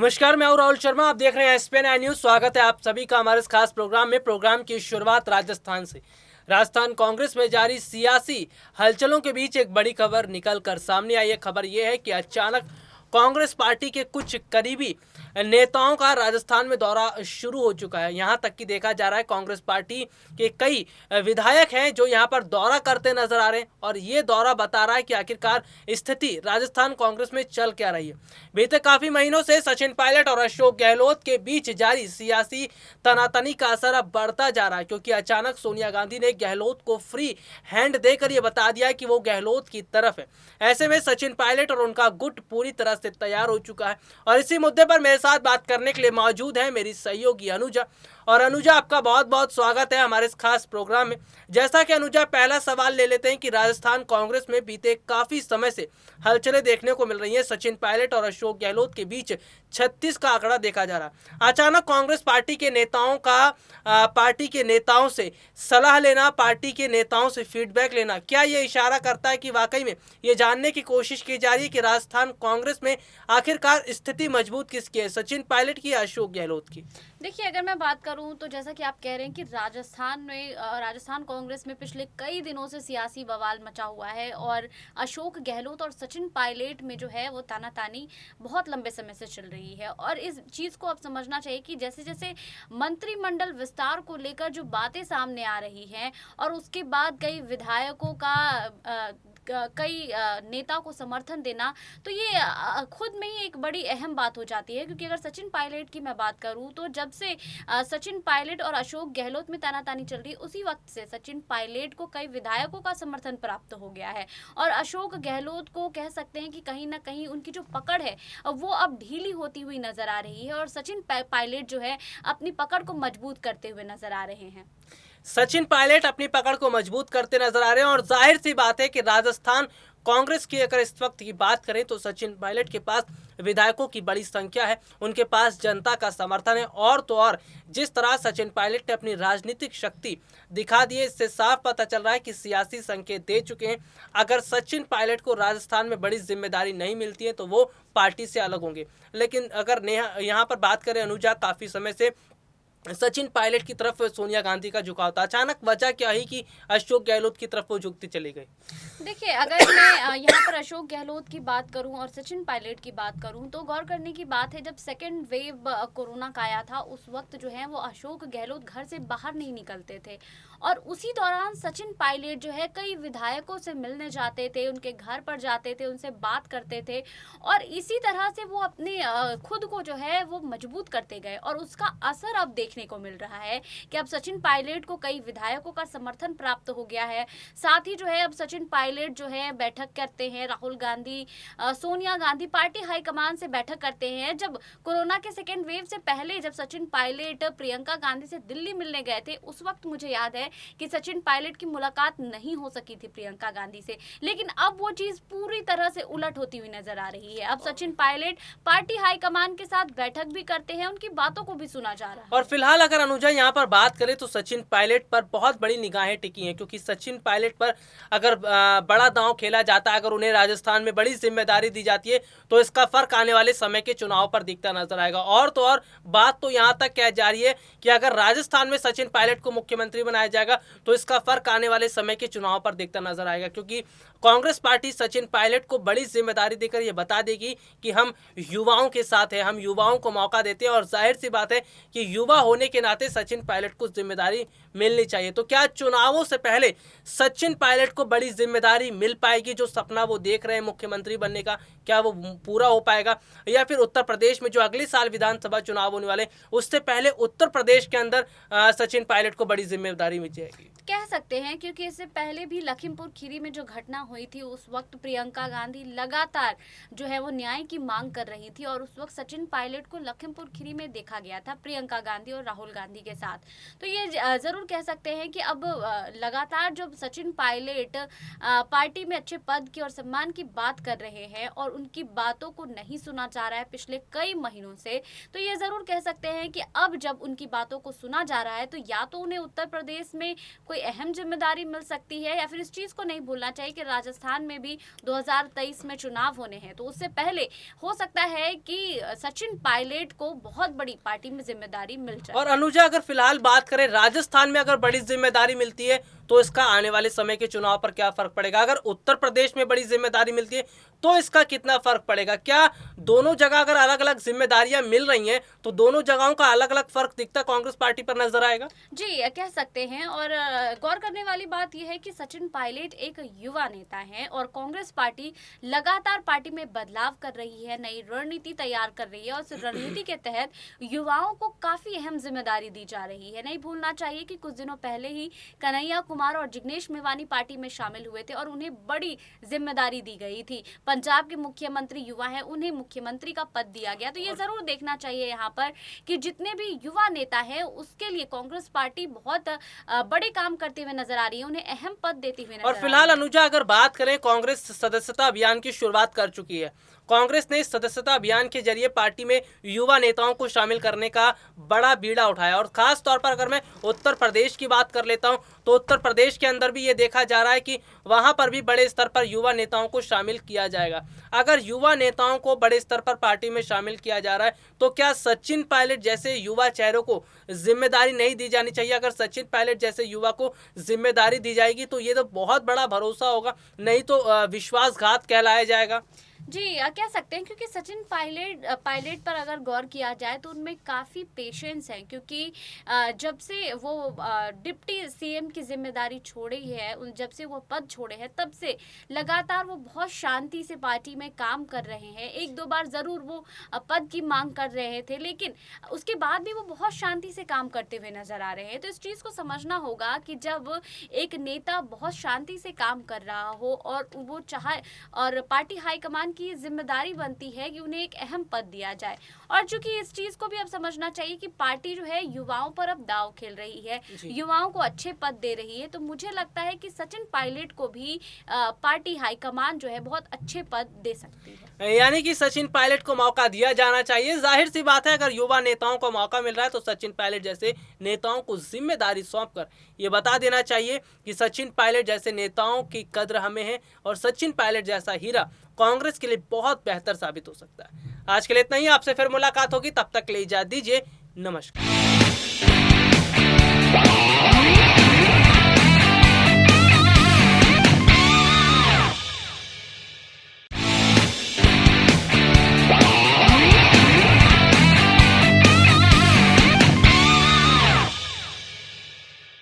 नमस्कार, मैं हूं राहुल शर्मा। आप देख रहे हैं एसपीएन न्यूज। स्वागत है आप सभी का हमारे इस खास प्रोग्राम में। प्रोग्राम की शुरुआत राजस्थान से। राजस्थान कांग्रेस में जारी सियासी हलचलों के बीच एक बड़ी खबर निकल कर सामने आई है। खबर यह है कि अचानक कांग्रेस पार्टी के कुछ करीबी नेताओं का राजस्थान में दौरा शुरू हो चुका है। यहां तक कि देखा जा रहा है कांग्रेस पार्टी के कई विधायक हैं जो यहां पर दौरा करते नजर आ रहे हैं, और ये दौरा बता रहा है कि आखिरकार स्थिति राजस्थान कांग्रेस में चल क्या रही है। बीते काफी महीनों से सचिन पायलट और अशोक गहलोत के बीच जारी सियासी तनातनी का असर अब बढ़ता जा रहा है, क्योंकि अचानक सोनिया गांधी ने गहलोत को फ्री हैंड देकर यह बता दिया कि वो गहलोत की तरफ है। ऐसे में सचिन पायलट और उनका गुट पूरी तरह से तैयार हो चुका है, और इसी मुद्दे पर मेरे साथ बात करने के लिए मौजूद है मेरी सहयोगी अनुजा। और अनुजा, आपका बहुत बहुत स्वागत है हमारे इस खास प्रोग्राम में। जैसा कि अनुजा, पहला सवाल ले लेते हैं कि राजस्थान कांग्रेस में बीते काफी समय से हलचलें देखने को मिल रही हैं। सचिन पायलट और अशोक गहलोत के बीच 36 का आंकड़ा देखा जा रहा है। अचानक कांग्रेस पार्टी के नेताओं का पार्टी के नेताओं से सलाह लेना, पार्टी के नेताओं से फीडबैक लेना, क्या ये इशारा करता है कि वाकई में ये जानने की कोशिश की जा रही है कि राजस्थान कांग्रेस में आखिरकार स्थिति मजबूत किसकी है, सचिन पायलट की या अशोक गहलोत की? देखिए, अगर मैं बात करूं तो जैसा कि आप कह रहे हैं कि राजस्थान कांग्रेस में पिछले कई दिनों से सियासी बवाल मचा हुआ है, और अशोक गहलोत और सचिन पायलट में जो है वो तानातानी बहुत लंबे समय से चल रही है। और इस चीज़ को अब समझना चाहिए कि जैसे जैसे मंत्रिमंडल विस्तार को लेकर जो बातें सामने आ रही हैं, और उसके बाद कई विधायकों का कई नेता को समर्थन देना, तो ये खुद में ही एक बड़ी अहम बात हो जाती है। क्योंकि अगर सचिन पायलट की मैं बात करूं तो जब से सचिन पायलट और अशोक गहलोत में तानातानी चल रही है, उसी वक्त से सचिन पायलट को कई विधायकों का समर्थन प्राप्त हो गया है, और अशोक गहलोत को कह सकते हैं कि कहीं ना कहीं उनकी जो पकड़ है वो अब ढीली होती हुई नजर आ रही है, और सचिन पायलट जो है अपनी पकड़ को मजबूत करते हुए नजर आ रहे हैं। सचिन पायलट अपनी पकड़ को मजबूत करते नजर आ रहे हैं, और जाहिर सी बात है कि राजस्थान कांग्रेस की अगर इस वक्त की बात करें तो सचिन पायलट के पास विधायकों की बड़ी संख्या है, उनके पास जनता का समर्थन है। और तो और जिस तरह सचिन पायलट ने अपनी राजनीतिक शक्ति दिखा दी है, इससे साफ पता चल रहा है कि सियासी संकेत दे चुके हैं। अगर सचिन पायलट को राजस्थान में बड़ी जिम्मेदारी नहीं मिलती है तो वो पार्टी से अलग होंगे। लेकिन अगर यहाँ पर बात करें अनुजा, काफी समय से सचिन पायलट की तरफ सोनिया गांधी का झुकाव था। अचानक वजह क्या है कि अशोक गहलोत की तरफ वो झुकती चली गई? देखिए, अगर मैं यहाँ पर अशोक गहलोत की बात करूँ और सचिन पायलट की बात करूँ तो गौर करने की बात है, जब सेकेंड वेव कोरोना का आया था उस वक्त जो है वो अशोक गहलोत घर से बाहर नहीं निकलते थे, और उसी दौरान सचिन पायलट जो है कई विधायकों से मिलने जाते थे, उनके घर पर जाते थे, उनसे बात करते थे, और इसी तरह से वो अपने खुद को जो है वो मजबूत करते गए। और उसका असर अब देखने को मिल रहा है कि अब सचिन पायलट को कई विधायकों का समर्थन प्राप्त हो गया है। साथ ही जो है अब सचिन पायलट जो है बैठक करते हैं, राहुल गांधी, सोनिया गांधी पार्टी हाईकमान से बैठक करते हैं। जब कोरोना के सेकेंड वेव से पहले जब सचिन पायलट प्रियंका गांधी से दिल्ली मिलने गए थे, उस वक्त मुझे याद है कि सचिन पायलट की मुलाकात नहीं हो सकी थी प्रियंका गांधी से, लेकिन अब वो चीज पूरी तरह से उलट होती हुई नजर आ रही है। अब सचिन पायलट पार्टी हाईकमान के साथ बैठक भी करते हैं, उनकी बातों को भी सुना जा रहा है। और फिलहाल अगर अनुजा यहाँ पर बात करें तो सचिन पायलट पर बहुत बड़ी निगाहें टिकी हैं, क्योंकि सचिन पायलट पर अगर बड़ा दांव खेला जाता है, अगर उन्हें राजस्थान में बड़ी जिम्मेदारी दी जाती है तो इसका फर्क आने वाले समय के चुनाव पर दिखता नजर आएगा। और तो और बात तो यहाँ तक कह जा रही है कि अगर राजस्थान में सचिन पायलट को मुख्यमंत्री बनाया जाएगा तो इसका फर्क आने वाले समय के चुनाव पर दिखता नजर आएगा, क्योंकि कांग्रेस पार्टी सचिन पायलट को बड़ी जिम्मेदारी देकर यह बता देगी कि हम युवाओं के साथ हैं, हम युवाओं को मौका देते हैं। और जाहिर सी बात है कि युवा होने के नाते सचिन पायलट को जिम्मेदारी मिलनी चाहिए। तो क्या चुनावों से पहले सचिन पायलट को बड़ी जिम्मेदारी मिल पाएगी? जो सपना वो देख रहे हैं मुख्यमंत्री बनने का, क्या वो पूरा हो पाएगा? या फिर उत्तर प्रदेश में जो अगले साल विधानसभा चुनाव होने वाले, उससे पहले उत्तर प्रदेश के अंदर सचिन पायलट को बड़ी जिम्मेदारी मिल जाएगी? कह सकते हैं, क्योंकि इससे पहले भी लखीमपुर खीरी में जो घटना हुई थी उस वक्त प्रियंका गांधी लगातार जो है वो न्याय की मांग कर रही थी, और उस वक्त सचिन पायलट को लखीमपुर खीरी में देखा गया था प्रियंका गांधी और राहुल गांधी के साथ। तो ये जरूर कह सकते हैं कि अब लगातार जब सचिन पायलट पार्टी में अच्छे पद की और सम्मान की बात कर रहे हैं, और उनकी बातों को नहीं सुना जा रहा है पिछले कई महीनों से, तो ये ज़रूर कह सकते हैं कि अब जब उनकी बातों को सुना जा रहा है तो या तो उन्हें उत्तर प्रदेश में कोई अहम जिम्मेदारी मिल सकती है, या फिर इस चीज़ को नहीं भूलना चाहिए कि राजस्थान में भी 2023 में चुनाव होने हैं, तो उससे पहले हो सकता है कि सचिन पायलट को बहुत बड़ी पार्टी में जिम्मेदारी मिल जाए। और अनुजा, अगर फिलहाल बात करें राजस्थान में अगर बड़ी जिम्मेदारी मिलती है तो इसका आने वाले समय के चुनाव पर क्या फर्क पड़ेगा? अगर उत्तर प्रदेश में बड़ी जिम्मेदारी मिलती है तो इसका कितना फर्क पड़ेगा? क्या दोनों जगह अगर अलग अलग जिम्मेदारियां मिल रही हैं तो दोनों जगहों का अलग अलग फर्क दिखता कांग्रेस पार्टी पर नजर आएगा? जी, कह सकते हैं। और गौर करने वाली बात यह है कि सचिन पायलट एक युवा नेता हैं और कांग्रेस पार्टी लगातार पार्टी में बदलाव कर रही है, नई रणनीति तैयार कर रही है और उस रणनीति के तहत युवाओं को काफी अहम जिम्मेदारी दी जा रही है। नहीं भूलना चाहिए कि कुछ दिनों पहले ही कन्हैया कुमार और जिग्नेश मेवानी पार्टी में शामिल हुए थे और उन्हें बड़ी जिम्मेदारी दी गई थी। पंजाब के मुख्यमंत्री युवा हैं, उन्हें मुख्यमंत्री का पद दिया गया। तो ये जरूर देखना चाहिए यहाँ पर कि जितने भी युवा नेता हैं उसके लिए कांग्रेस पार्टी बहुत बड़े काम करते हुए नजर आ रही है, उन्हें अहम पद देती हुई नजर आ रही है। और फिलहाल अनुजा, अगर बात करें, कांग्रेस सदस्यता अभियान की शुरुआत कर चुकी है। कांग्रेस ने इस सदस्यता अभियान के जरिए पार्टी में युवा नेताओं को शामिल करने का बड़ा बीड़ा उठाया। और खास तौर पर अगर मैं उत्तर प्रदेश की बात कर लेता हूं तो उत्तर प्रदेश के अंदर भी ये देखा जा रहा है कि वहां पर भी बड़े स्तर पर युवा नेताओं को शामिल किया जाएगा। अगर युवा नेताओं को बड़े स्तर पर पार्टी में शामिल किया जा रहा है तो क्या सचिन पायलट जैसे युवा चेहरों को जिम्मेदारी नहीं दी जानी चाहिए? अगर सचिन पायलट जैसे युवा को जिम्मेदारी दी जाएगी तो ये तो बहुत बड़ा भरोसा होगा, नहीं तो विश्वासघात कहलाया जाएगा। जी, कह सकते हैं, क्योंकि सचिन पायलट पर अगर गौर किया जाए तो उनमें काफ़ी पेशेंस है, क्योंकि जब से वो डिप्टी सीएम की जिम्मेदारी छोड़ी है, जब से वो पद छोड़े हैं तब से लगातार वो बहुत शांति से पार्टी में काम कर रहे हैं। एक दो बार ज़रूर वो पद की मांग कर रहे थे, लेकिन उसके बाद भी वो बहुत शांति से काम करते हुए नजर आ रहे हैं। तो इस चीज़ को समझना होगा कि जब एक नेता बहुत शांति से काम कर रहा हो और वो चाहे, और पार्टी हाईकमान की जिम्मेदारी बनती है कि उन्हें एक अहम पद दिया जाए। और चूंकि इस चीज को भी अब समझना चाहिए कि पार्टी जो है युवाओं पर अब दांव खेल रही है, युवाओं को अच्छे पद दे रही है, तो मुझे लगता है कि सचिन पायलट को भी पार्टी हाईकमान जो है बहुत अच्छे पद दे सकती है। यानी कि सचिन पायलट को मौका दिया जाना चाहिए। जाहिर सी बात है, अगर युवा नेताओं को मौका मिल रहा है तो सचिन पायलट जैसे नेताओं को जिम्मेदारी सौंपकर ये बता देना चाहिए कि सचिन पायलट जैसे नेताओं की कद्र हमें है और सचिन पायलट जैसा हीरा कांग्रेस के लिए बहुत बेहतर साबित हो सकता है। आज के लिए इतना ही, आपसे फिर मुलाकात होगी, तब तक के लिए इजाजत दीजिए, नमस्कार।